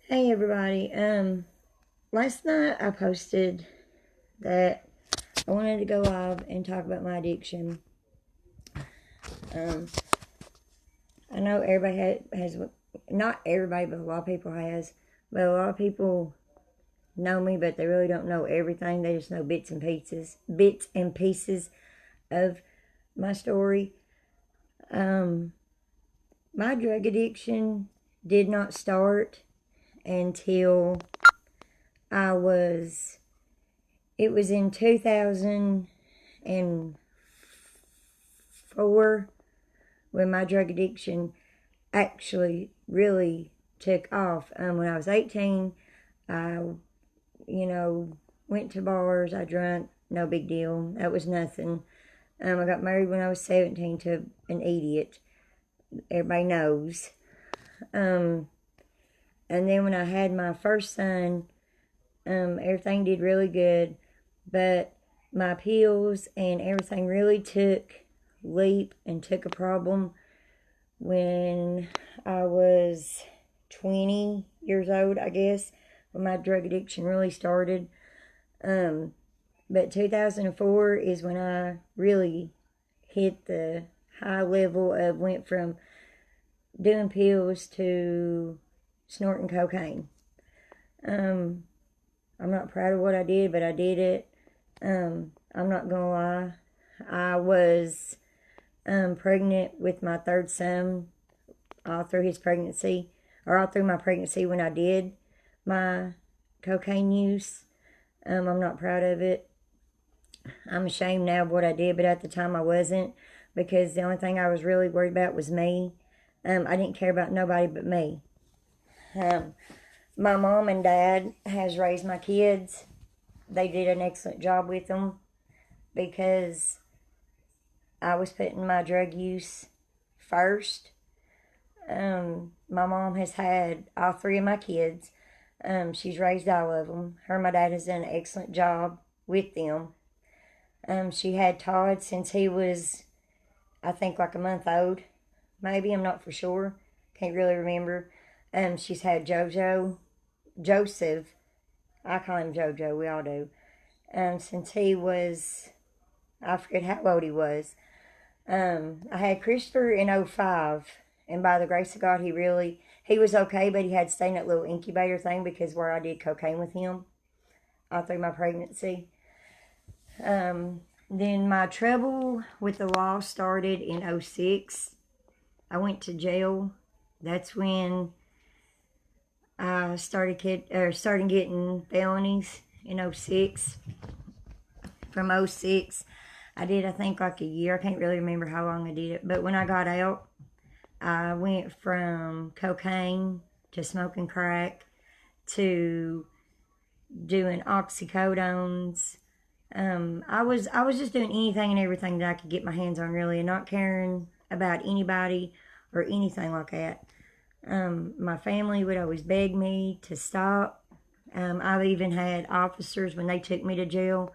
Hey everybody. Last night I posted that I wanted to go live and talk about my addiction. Um, I know everybody has, not everybody, but a lot of people has, but a lot of people know me, but they really don't know everything. They just know bits and pieces of my story. Um, my drug addiction did not start until I was, it was in 2004 when my drug addiction actually really took off. When I was 18, I, you know, went to bars, I drank, no big deal. That was nothing. I got married when I was 17 to an idiot. Everybody knows. Um, and then when I had my first son, everything did really good. But my pills and everything really took leap and took a problem when I was 20 years old, I guess, when my drug addiction really started. Um, but 2004 is when I really hit the high level of went from doing pills to snorting cocaine. Um, I'm not proud of what I did, but I did it. I'm not gonna lie. I was pregnant with my third son all through his pregnancy, or all through my pregnancy when I did my cocaine use. I'm not proud of it. I'm ashamed now of what I did, but at the time I wasn't, because the only thing I was really worried about was me. I didn't care about nobody but me. Um, my mom and dad has raised my kids. They did an excellent job with them because I was putting my drug use first. My mom has had all three of my kids. She's raised all of them. Her and my dad has done an excellent job with them. She had Todd since he was, I think, like a month old. Maybe, I'm not for sure. Can't really remember. She's had Joseph. I call him Jojo, we all do. Since he was, I forget how old he was. I had Christopher in '05, and by the grace of God, he was okay, but he had to stay in that little incubator thing because where I did cocaine with him all through my pregnancy. Then my trouble with the law started in '06. I went to jail. That's when I started getting felonies in '06. From '06, I did, I think, like a year. I can't really remember how long I did it. But when I got out, I went from cocaine to smoking crack to doing oxycodones. I was just doing anything and everything that I could get my hands on, really, and not caring about anybody or anything like that. My family would always beg me to stop. I've even had officers, when they took me to jail,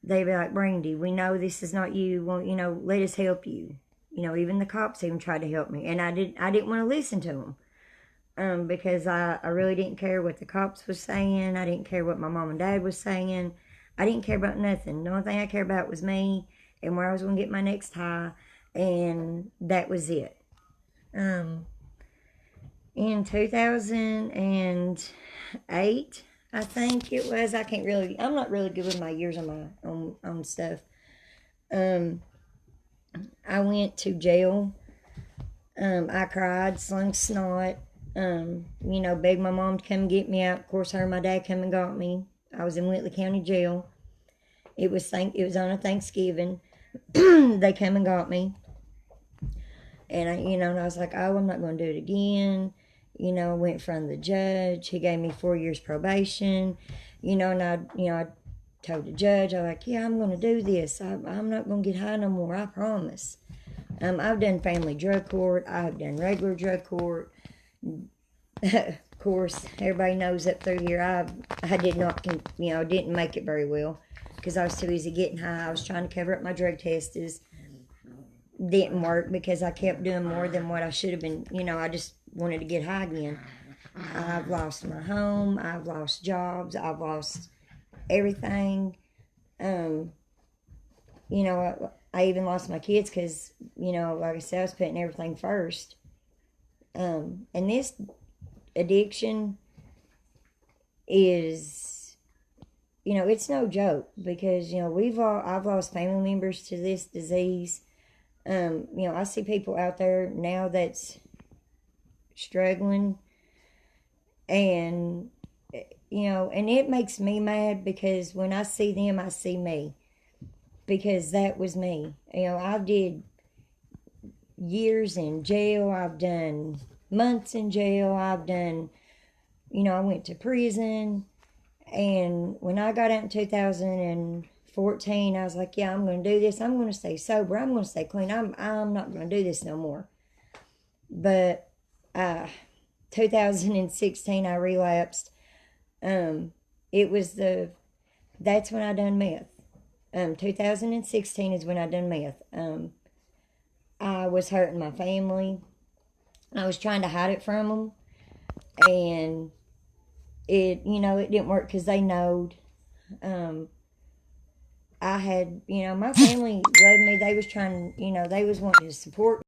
they'd be like, Brandy, we know this is not you. Well, let us help you. Even the cops even tried to help me, and I didn't want to listen to them. Because I really didn't care what the cops was saying. I didn't care what my mom and dad was saying. I didn't care about nothing. The only thing I cared about was me and where I was going to get my next high, and that was it. Um, in 2008, I think it was. I'm not really good with my years on on stuff. Um, I went to jail. I cried, slung snot. Begged my mom to come get me out. Of course, her and my dad come and got me. I was in Whitley County Jail. It was on a Thanksgiving. They come and got me, and I was like, oh, I'm not going to do it again. I went in front of the judge. He gave me 4 years probation. I told the judge, I was like, yeah, I'm going to do this. I'm not going to get high no more. I promise. I've done family drug court. I've done regular drug court. Of course, everybody knows up through here, I did not, didn't make it very well because I was too easy getting high. I was trying to cover up my drug tests. Didn't work because I kept doing more than what I should have been. I just wanted to get high again. I've lost my home. I've lost jobs. I've lost everything. Um, you know, I even lost my kids because, you know, like I said, I was putting everything first. And this addiction is, you know, it's no joke because, you know, I've lost family members to this disease. You know, I see people out there now that's struggling, and you know, and it makes me mad because when I see them, I see me, because that was me. You know, I did years in jail. I've done months in jail. I've done, you know, I went to prison. And when I got out in 2014, I was like, yeah, I'm going to do this. I'm going to stay sober. I'm going to stay clean. I'm not going to do this no more. But 2016, I relapsed. It was that's when I done meth. 2016 is when I done meth. I was hurting my family. I was trying to hide it from them, and it, you know, it didn't work because they knowed. I had, you know, my family loved me. They was trying, you know, they was wanting to support